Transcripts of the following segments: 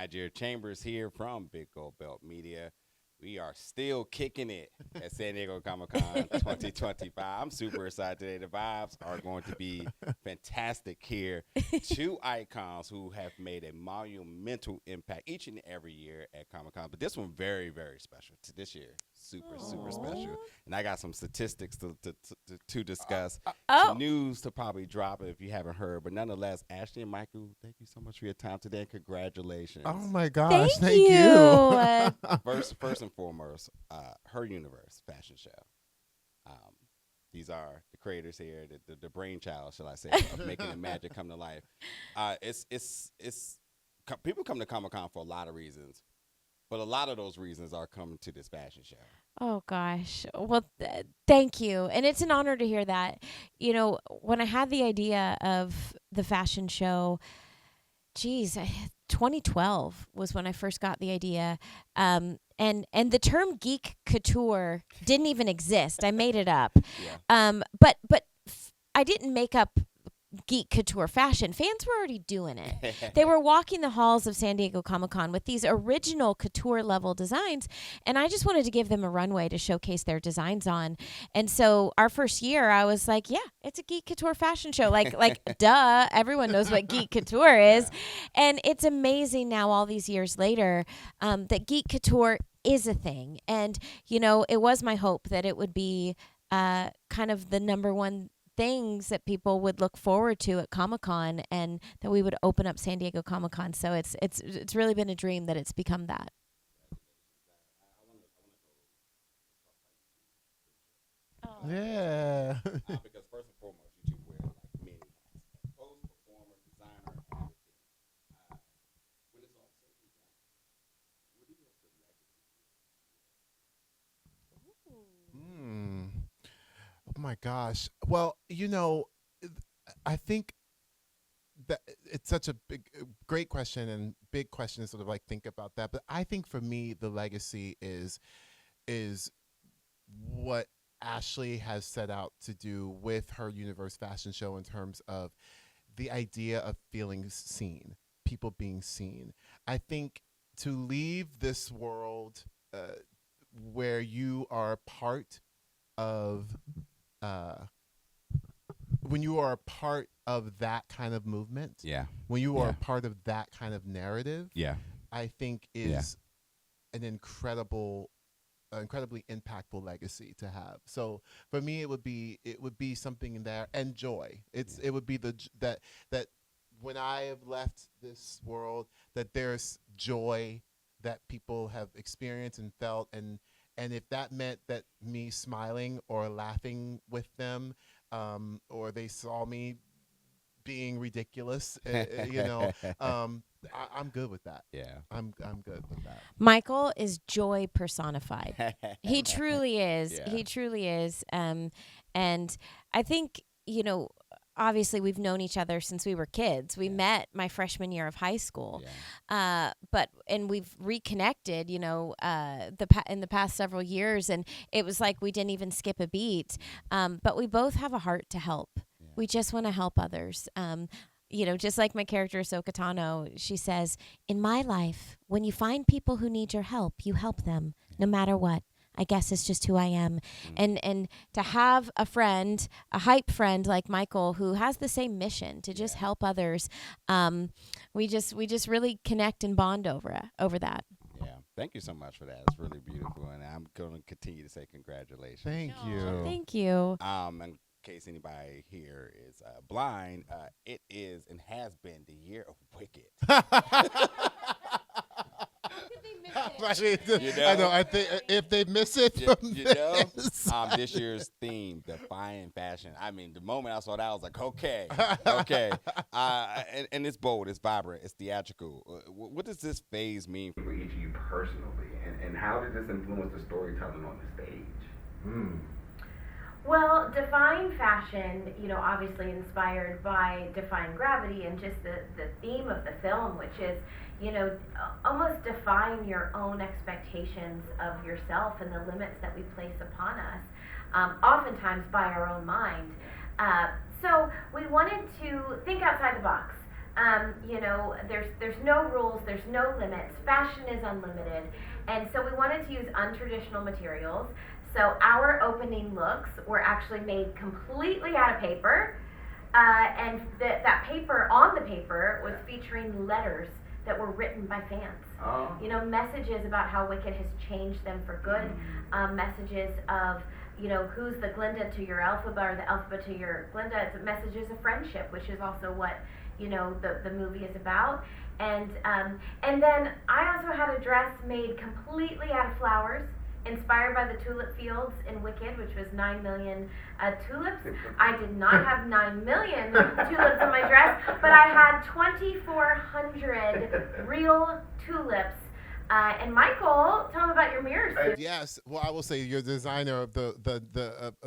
Nigeria Chambers here from Big Gold Belt Media. We are still kicking it at San Diego Comic Con 2025. I'm super excited today. The vibes are going to be fantastic here. Two icons who have made a monumental impact each and every year at Comic Con, but this one very, very special. To this year, super special. And I got some statistics to discuss, some news to probably drop if you haven't heard. But nonetheless, Ashley and Michael, thank you so much for your time today, and congratulations. Oh my gosh, thank you. First and foremost, Her Universe fashion show. These are the creators here, the brainchild, shall I say, of making the magic come to life. People come to Comic Con for a lot of reasons, but a lot of those reasons are coming to this fashion show. Oh, gosh. Well, thank you. And it's an honor to hear that. You know, when I had the idea of the fashion show, 2012 was when I first got the idea. And the term geek couture didn't even exist. I made it up. Yeah. But I didn't make up geek couture fashion. Fans were already doing it. They were walking the halls of San Diego Comic-Con with these original couture level designs, and I just wanted to give them a runway to showcase their designs on. And so our first year I was like, yeah, it's a geek couture fashion show. Like duh, everyone knows what geek couture is. Yeah. And it's amazing now, all these years later, that geek couture is a thing. And you know, it was my hope that it would be kind of the number one things that people would look forward to at Comic-Con, and that we would open up San Diego Comic-Con. So it's really been a dream that it's become that. Yeah. Because first and foremost, you two wear like many hats: host, performer, designer, everything. When it's all said and done, what do you hope the legacy? Oh my gosh. Well, you know, I think that it's such a great question, and big question to sort of like think about that. But I think for me, the legacy is what Ashley has set out to do with Her Universe fashion show, in terms of the idea of feeling seen, people being seen. I think to leave this world where you are part of when you are a part of that kind of movement, when you are a part of that kind of narrative, I think is an incredibly impactful legacy to have. So for me, it would be something in there, and joy. It would be that when I have left this world, that there's joy that people have experienced and felt, and if that meant that me smiling or laughing with them, or they saw me being ridiculous, you know, I'm good with that. Yeah, I'm good with that. Michael is joy personified. He truly is. Yeah. He truly is. And I think, you know, obviously we've known each other since we were kids. We met my freshman year of high school. Yeah. And we've reconnected, you know, in the past several years, and it was like we didn't even skip a beat. But we both have a heart to help. Yeah. We just want to help others. You know, just like my character Ahsoka Tano, she says, in my life, when you find people who need your help, you help them, no matter what. I guess it's just who I am. And to have a friend, a hype friend like Michael, who has the same mission to just help others, we just really connect and bond over that. Yeah, thank you so much for that. It's really beautiful, and I'm going to continue to say congratulations. Thank you. Thank you. In case anybody here is blind, it is and has been the year of Wicked. You know? I know. I think if they miss it, this year's theme, defying fashion. I mean, the moment I saw that, I was like, okay. And it's bold, it's vibrant, it's theatrical. What does this phase mean for each of you personally, and how did this influence the storytelling on the stage? Well, defying fashion, you know, obviously inspired by Defying Gravity, and just the theme of the film, which is, you know, almost defying your own expectations of yourself and the limits that we place upon us, oftentimes by our own mind. So we wanted to think outside the box. You know, there's no rules, there's no limits. Fashion is unlimited, and so we wanted to use untraditional materials. So our opening looks were actually made completely out of paper, and that paper on the paper was featuring letters that were written by fans. Oh. You know, messages about how Wicked has changed them for good. Messages of, you know, who's the Glinda to your Elphaba or the Elphaba to your Glinda. It's messages of friendship, which is also what, you know, the movie is about. And then I also had a dress made completely out of flowers, inspired by the tulip fields in Wicked, which was 9 million tulips. I did not have 9 million tulips on my dress, but I had 2,400 real tulips. And Michael, tell them about your mirrors. Yes, well, I will say your designer of the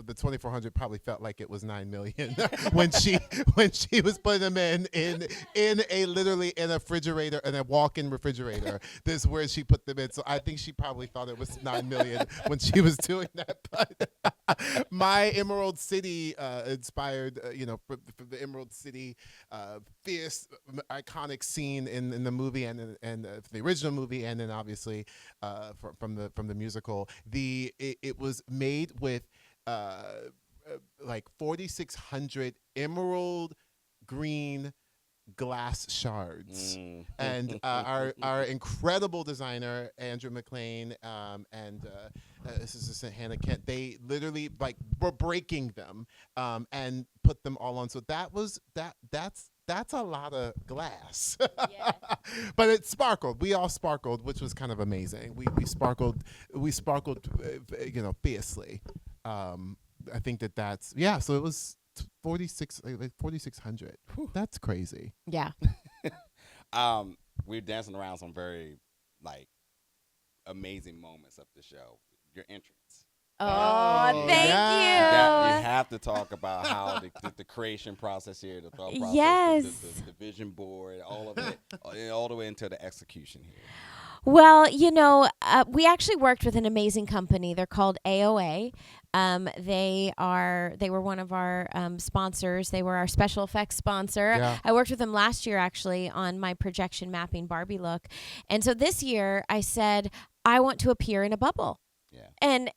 2,400 probably felt like it was 9 million when she was putting them in a literally in a refrigerator, in a walk-in refrigerator. This is where she put them in. So I think she probably thought it was 9 million when she was doing that. But my Emerald City inspired, you know, from the Emerald City fierce, iconic scene in the movie and the original movie, and then obviously from the musical. It was made with like 4,600 emerald green glass shards, and our incredible designer Andrew McLean and assistant Hannah Kent, they literally like were breaking them and put them all on. So that's a lot of glass. Yeah. But it sparkled. We all sparkled, which was kind of amazing. We sparkled, you know, fiercely. I think that's, yeah, so it was 4,600. That's crazy. Yeah. We're dancing around some very like amazing moments of the show. Your entrance. Oh, thank you. You have to talk about how the creation process here, the thought process, yes, the vision board, all of it, all the way into the execution here. Well, you know, we actually worked with an amazing company. They're called AOA. They were one of our sponsors. They were our special effects sponsor. Yeah. I worked with them last year actually on my projection mapping Barbie look. And so this year I said, I want to appear in a bubble. Yeah.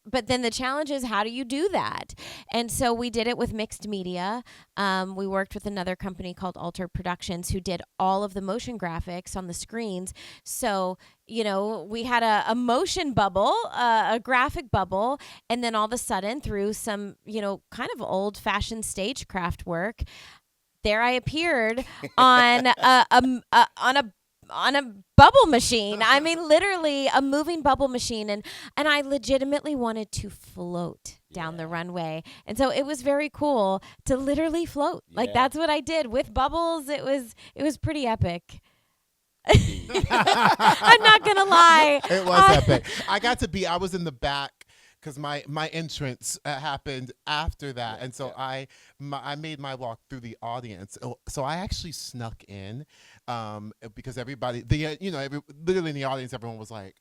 But then the challenge is, how do you do that? And so we did it with mixed media. We worked with another company called Alter Productions who did all of the motion graphics on the screens. So, you know, we had a motion bubble, a graphic bubble, and then all of a sudden through some, you know, kind of old-fashioned stagecraft work, there I appeared on a bubble machine. I mean, literally a moving bubble machine. And I legitimately wanted to float down the runway. And so it was very cool to literally float. Yeah. Like, that's what I did with bubbles. It was pretty epic. I'm not going to lie. It was epic. I was in the back because my entrance happened after that, and so I made my walk through the audience. So I actually snuck in because everybody, literally in the audience, everyone was like,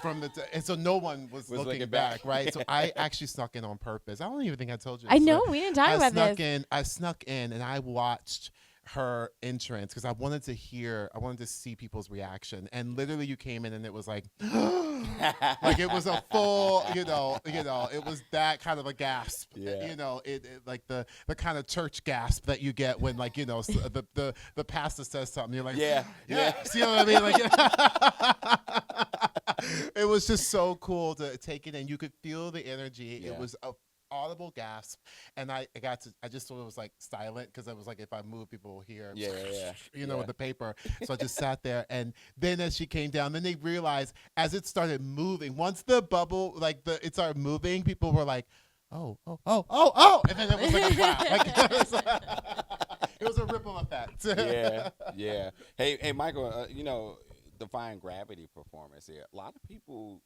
and so no one was looking back, right? So I actually snuck in on purpose. I don't even think I told you. I know, we didn't talk about this. I snuck in and I watched her entrance because I wanted to see people's reaction, and literally you came in and it was like like it was a full it was that kind of a gasp. Yeah. It like the kind of church gasp that you get when, like, the pastor says something, you're like, yeah. See what I mean? Like it was just so cool to take it in. You could feel the energy. Yeah. It was a audible gasp, and I just thought it was like silent because I was like, if I move, people will hear. With the paper. So I just sat there, and then as she came down, then they realized as it started moving, once the bubble it started moving, people were like, oh, and then it was like a clap. It was a ripple effect. Yeah. Hey, Michael, Defying Gravity performance here. A lot of people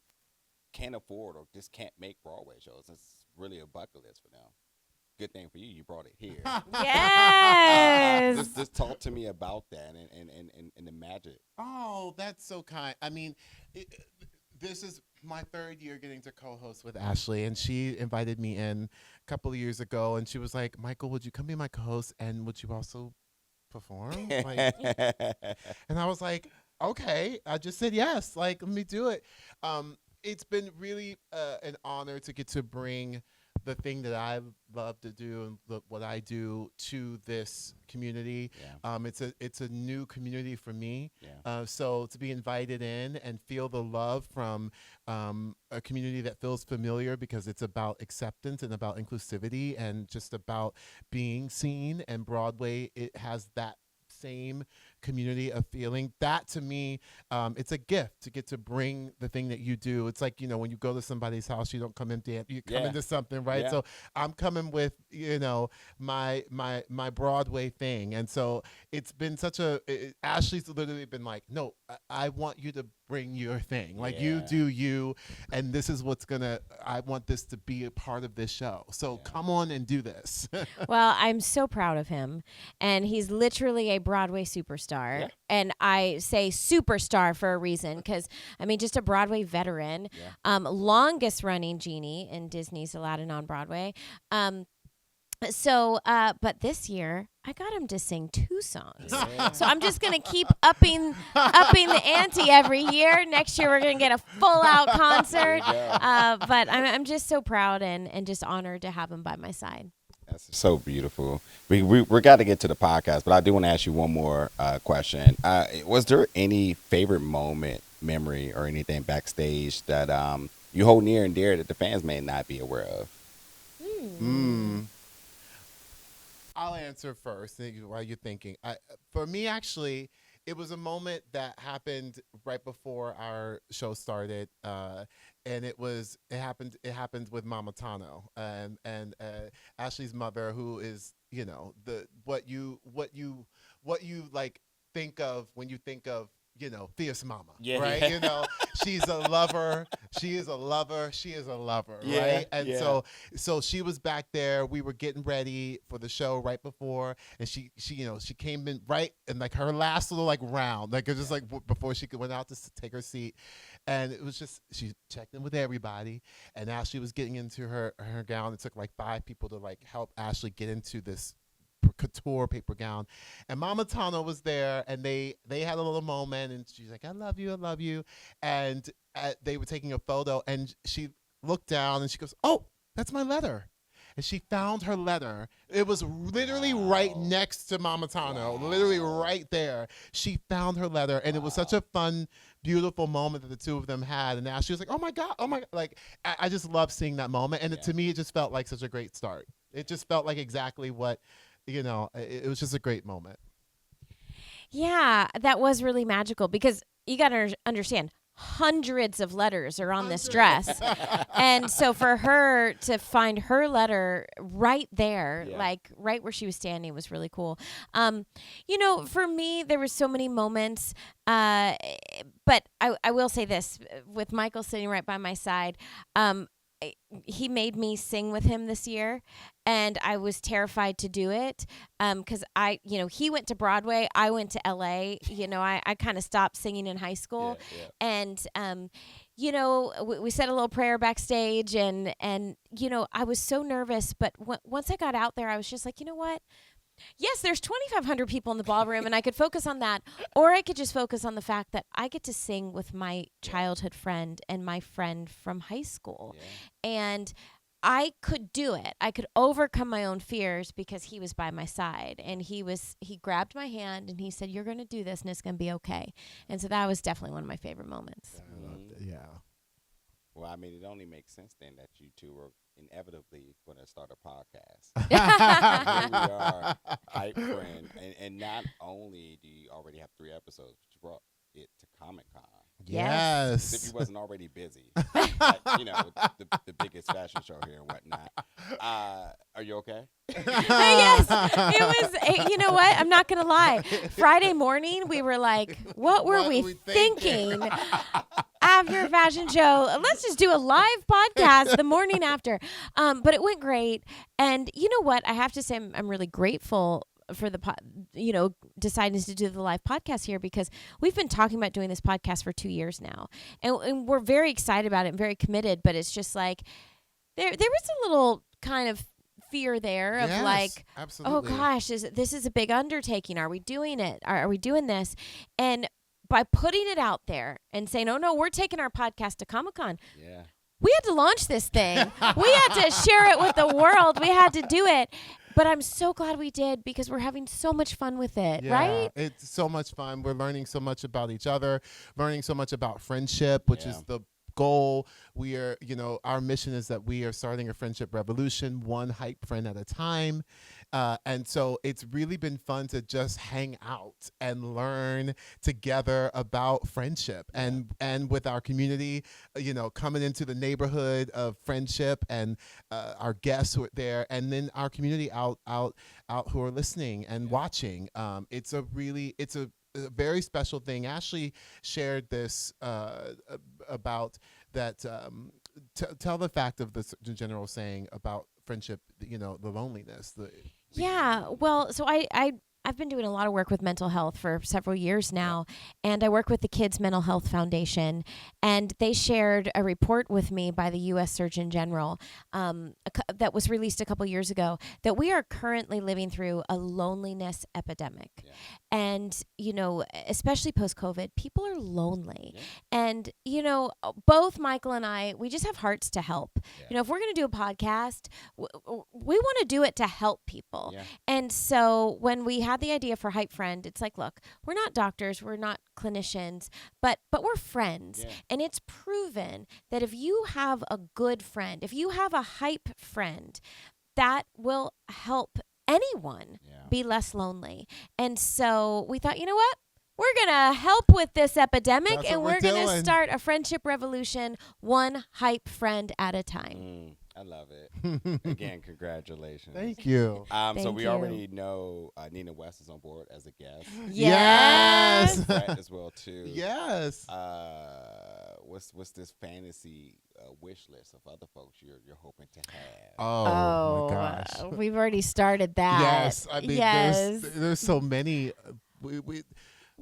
can't afford or just can't make Broadway shows. It's really a bucket list for them. Good thing for you, you brought it here. Yes. Just talk to me about that and the magic. Oh, that's so kind. I mean, this is my third year getting to co-host with Ashley, and she invited me in a couple of years ago, and she was like, Michael, would you come be my co-host, and would you also perform? Like, and I was like, okay. I just said yes. Like, let me do it. It's been really an honor to get to bring the thing that I love to do and what I do to this community. Yeah. It's a new community for me. Yeah. So to be invited in and feel the love from a community that feels familiar, because it's about acceptance and about inclusivity and just about being seen. And Broadway, it has that same community of feeling. That to me, it's a gift to get to bring the thing that you do. It's like, when you go to somebody's house, you don't come empty, you come into something, right? Yeah. So I'm coming with, my Broadway thing. And so it's been Ashley's literally been like, no, I want you to bring your thing. Like, you do you, and this is I want this to be a part of this show. So come on and do this. Well, I'm so proud of him. And he's literally a Broadway superstar. Yeah. And I say superstar for a reason, because, just a Broadway veteran, longest running genie in Disney's Aladdin on Broadway. But this year I got him to sing 2 songs. Yeah. So I'm just going to keep upping the ante every year. Next year we're going to get a full out concert. But I'm just so proud and just honored to have him by my side. That's so beautiful. We're got to get to the podcast, but I do want to ask you one more question. Was there any favorite moment, memory, or anything backstage that you hold near and dear that the fans may not be aware of? I'll answer first while you're thinking. For me, actually, it was a moment that happened right before our show started, and it happened with Mama Tano and Ashley's mother, who is what you like think of when you think of fierce mama, right? Yeah. She's a lover. She is a lover. She is a lover, right? And so she was back there. We were getting ready for the show right before, and she came in right in like her last little like round, like it was just like before she went out to take her seat, and it was just she checked in with everybody, and Ashley was getting into her gown. It took like 5 people to like help Ashley get into this couture paper gown, and Mama Tano was there, and they had a little moment, and she's like, I love you, and they were taking a photo, and she looked down and she goes, oh, that's my letter. And she found her letter. It was literally right next to Mama Tano, literally right there. She found her letter, and it was such a fun, beautiful moment that the two of them had. And now she was like, oh my God. Like, I just love seeing that moment. And to me, it just felt like such a great start. It just felt like exactly what, it was just a great moment. Yeah, that was really magical, because you got to understand, hundreds of letters are on this dress. And so for her to find her letter right there, like right where she was standing, was really cool. For me, there were so many moments, but I will say this, with Michael sitting right by my side, he made me sing with him this year, and I was terrified to do it because he went to Broadway, I went to LA. I kind of stopped singing in high school, and we said a little prayer backstage, and I was so nervous, but once I got out there, I was just like, you know what? Yes, there's 2,500 people in the ballroom, and I could focus on that, or I could just focus on the fact that I get to sing with my childhood friend and my friend from high school. Yeah. And I could do it. I could overcome my own fears because he was by my side, and he grabbed my hand and he said, you're going to do this and it's going to be okay. And so that was definitely one of my favorite moments. I loved it. Yeah. Well, it only makes sense then that you two were inevitably going to start a podcast. Here we are, HypeFriend, and not only do you already have 3 episodes, but you brought it to Comic-Con. Yes. As if you wasn't already busy. The biggest fashion show here and whatnot. Are you okay? Yes. It was, you know what? I'm not going to lie. Friday morning, we were like, what were we thinking? After a fashion show, let's just do a live podcast the morning after. But it went great. And you know what? I have to say I'm really grateful for deciding to do the live podcast here, because we've been talking about doing this podcast for 2 years now. And we're very excited about it and very committed, but it's just like there was a little kind of fear there of like, absolutely. oh gosh, this is a big undertaking. Are we doing it? Are we doing this? And by putting it out there and saying, oh no, we're taking our podcast to Comic-Con. Yeah. We had to launch this thing. We had to share it with the world. We had to do it. But I'm so glad we did because we're having so much fun with it, right? It's so much fun. We're learning so much about each other, learning so much about friendship, which is the goal. We are, our mission is that we are starting a friendship revolution, one hype friend at a time. And so it's really been fun to just hang out and learn together about friendship and with our community, coming into the neighborhood of friendship and our guests who are there, and then our community out who are listening and watching. It's a very special thing. Ashley shared this about that. Tell the fact of the general saying about friendship, the loneliness. Well, so I've been doing a lot of work with mental health for several years now, and I work with the Kids Mental Health Foundation, and they shared a report with me by the U.S. Surgeon General that was released a couple years ago that we are currently living through a loneliness epidemic. Yeah. And, especially post-COVID, people are lonely. Yeah. And, both Michael and I, we just have hearts to help. Yeah. If we're going to do a podcast, we want to do it to help people. Yeah. And so when we had the idea for HypeFriend, it's like, look, we're not doctors, we're not clinicians, but we're friends. Yeah. And it's proven that if you have a good friend, if you have a hype friend, that will help anyone be less lonely. And so we thought, you know what? We're going to help with this epidemic, and we're going to start a friendship revolution, one hype friend at a time. I love it. Again, congratulations. Thank you. So we already know Nina West is on board as a guest. Yes. Brett as well too. Yes. What's this fantasy wish list of other folks you're hoping to have? Oh my gosh. We've already started that. Yes. I mean, there's so many.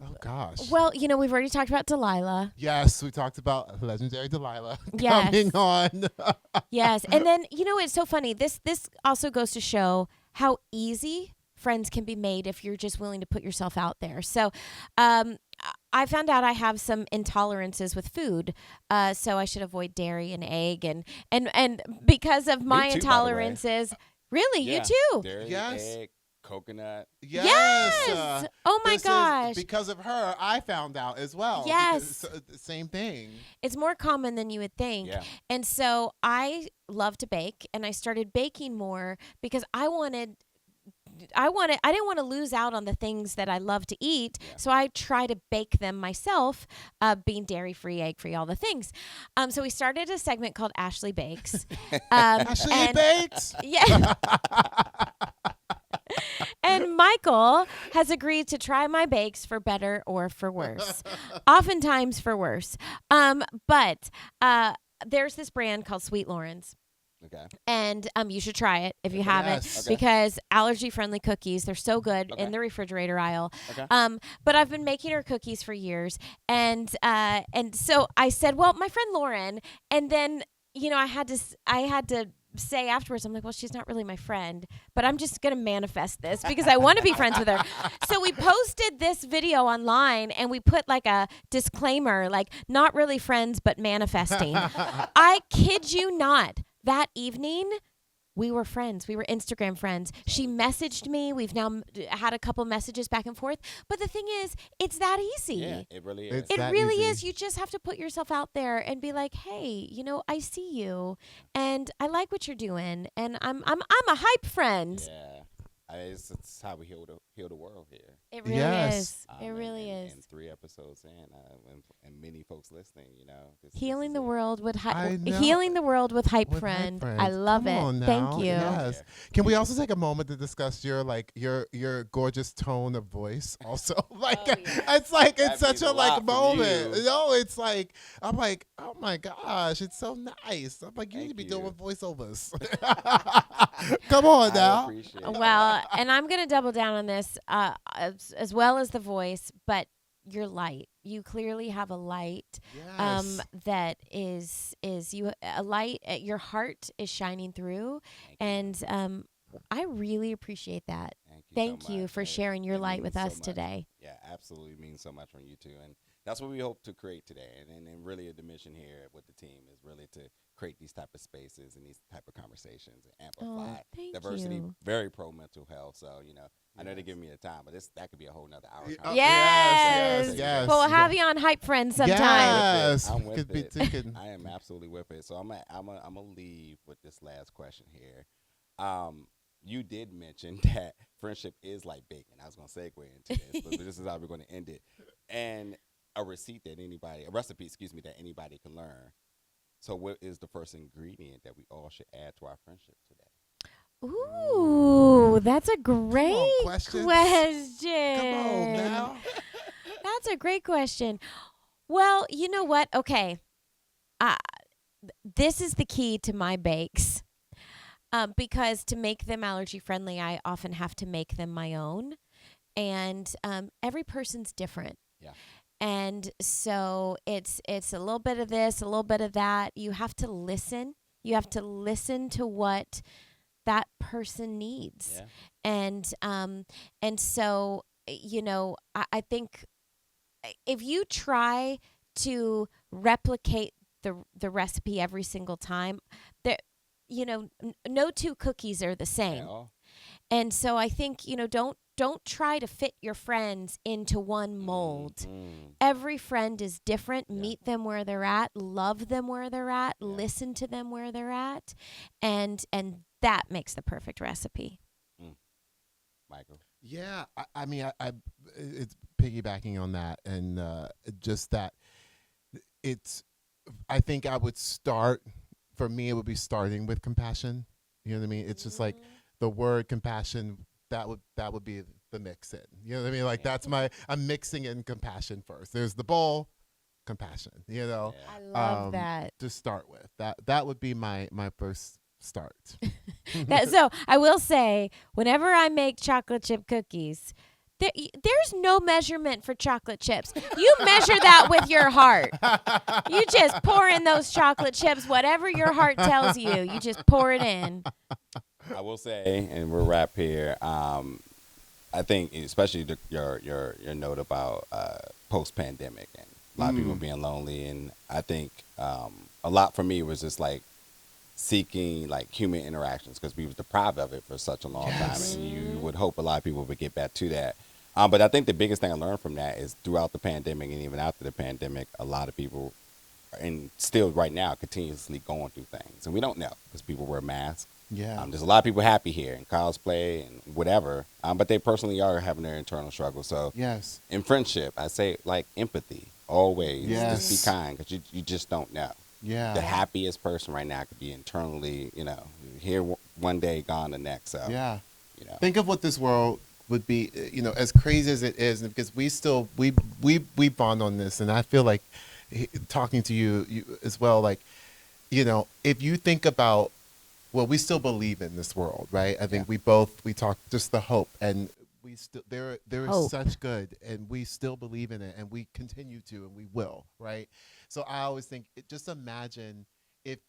Oh gosh. Well, we've already talked about Delilah. Yes, we talked about legendary Delilah coming on. Yes, and then it's so funny. This also goes to show how easy friends can be made if you're just willing to put yourself out there. So, I found out I have some intolerances with food, so I should avoid dairy and egg, and because of my intolerances, really, you too. Dairy, egg, coconut. Yes. Oh my gosh. Because of her, I found out as well. Yes. Same thing. It's more common than you would think. Yeah. And so I love to bake, and I started baking more because I didn't want to lose out on the things that I love to eat. Yeah. So I try to bake them myself, being dairy-free, egg-free, all the things. So we started a segment called Ashley Bakes. Ashley Bakes? Yeah. And Michael has agreed to try my bakes for better or for worse. Oftentimes for worse. But there's this brand called Sweet Lauren's. Okay. And you should try it if you haven't, because allergy-friendly cookies, they're so good in the refrigerator aisle. Okay. But I've been making her cookies for years, and so I said, well, my friend Lauren, and then I had to say afterwards, I'm like, well, she's not really my friend, but I'm just going to manifest this because I want to be friends with her. So we posted this video online, and we put like a disclaimer, like, not really friends, but manifesting. I kid you not. That evening, we were friends. We were Instagram friends. She messaged me. We've now had a couple messages back and forth. But the thing is, it's that easy. Yeah, it really is. It really is. You just have to put yourself out there and be like, hey, I see you, and I like what you're doing, and I'm a hype friend. Yeah. It's how we heal the world here. It really is. It really is. And 3 episodes in, and many folks listening, healing the world with HypeFriend. I love it. Thank you. Yes. Can we also take a moment to discuss your gorgeous tone of voice? Also, it's such a moment. It's like I'm like, oh my gosh, it's so nice. I'm like, you need to be doing voiceovers. Come on now. I appreciate it. Well, and I'm going to double down on this as well as the voice, but your light. You clearly have a light that is a light. Your heart is shining through, and I really appreciate that. Thank you for sharing your light with us today. Yeah, absolutely. It means so much from you too. And that's what we hope to create today. And really the mission here with the team is really to create these type of spaces and these type of conversations and amplify diversity. You. Very pro mental health. So, I know they're giving me the time, but that could be a whole nother hour. Yes. Well, we'll have you on HypeFriend sometime. Yes. I'm with it. I am absolutely with it. So I'm gonna leave with this last question here. You did mention that friendship is like baking. I was going to segue into this, but this is how we're going to end it. And a recipe, that anybody can learn. So what is the first ingredient that we all should add to our friendship today? Ooh, that's a great question. Come on now. That's a great question. Well, you know what? Okay. This is the key to my bakes. Because to make them allergy friendly, I often have to make them my own. And every person's different. Yeah. And so it's a little bit of this, a little bit of that. You have to listen. You have to listen to what that person needs. Yeah. And so, I think if you try to replicate the recipe every single time, no two cookies are the same. Yeah. And so I think, don't try to fit your friends into one mold. Mm-hmm. Every friend is different. Yeah. Meet them where they're at, love them where they're at, listen to them where they're at, and that makes the perfect recipe. Michael? Yeah, I mean, it's piggybacking on that, and just that I think I would start. For me, it would be starting with compassion. You know what I mean? It's just like the word compassion. That would be the mix in. You know what I mean? Like I'm mixing in compassion first. There's the bowl, compassion. I love that. To start with, that would be my first start. So I will say, whenever I make chocolate chip cookies, there's no measurement for chocolate chips. You measure that with your heart. You just pour in those chocolate chips, whatever your heart tells you. You just pour it in. I will say, and we'll wrap here. I think, especially your note about post-pandemic and a lot of people being lonely, and I think a lot for me was just like seeking like human interactions because we was deprived of it for such a long time, and you would hope a lot of people would get back to that. But I think the biggest thing I learned from that is throughout the pandemic and even after the pandemic, a lot of people, and still right now, continuously going through things. And we don't know because people wear masks. Yeah. There's a lot of people happy here in cosplay and whatever, but they personally are having their internal struggles. So in friendship, I say like empathy always. Just be kind because you just don't know. Yeah. The happiest person right now could be internally, here one day, gone the next. So think of what this world would be, as crazy as it is, because we bond on this, and I feel like talking to you as well, like, if you think about, well, we still believe in this world, right? I think we talk just the hope, and we still there is such good, and we still believe in it, and we continue to, and we will, right? So I always think, just imagine if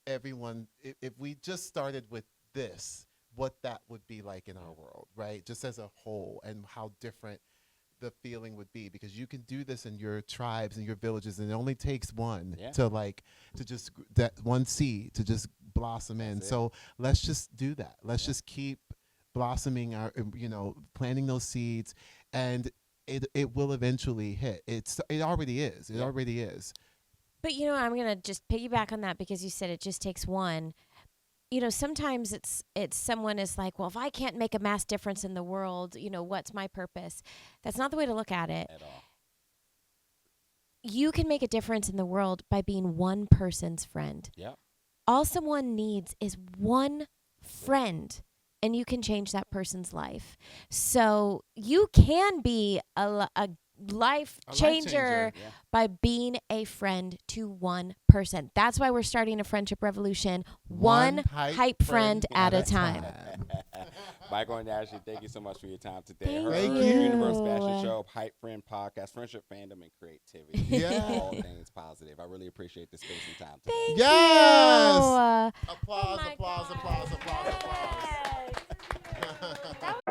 we just started with this, what that would be like in our world, right? Just as a whole, and how different the feeling would be, because you can do this in your tribes and your villages, and it only takes one to just that one seed to just blossom in. So let's just do that. Let's just keep blossoming our, planting those seeds, and it will eventually hit. It already is. It already is. But I'm gonna just piggyback on that because you said it just takes one. Sometimes it's someone is like, well, if I can't make a mass difference in the world, what's my purpose? That's not the way to look at it. At all. You can make a difference in the world by being one person's friend. Yeah. All someone needs is one friend, and you can change that person's life. So you can be a life changer by being a friend to one person. That's why we're starting a friendship revolution, one hype friend at a time. Michael and Ashley, thank you so much for your time today. Thank you. Universe Fashion Show, Hype Friend Podcast, Friendship, Fandom, and Creativity. All things positive. I really appreciate the space and time today. Thank you. Applause, applause. That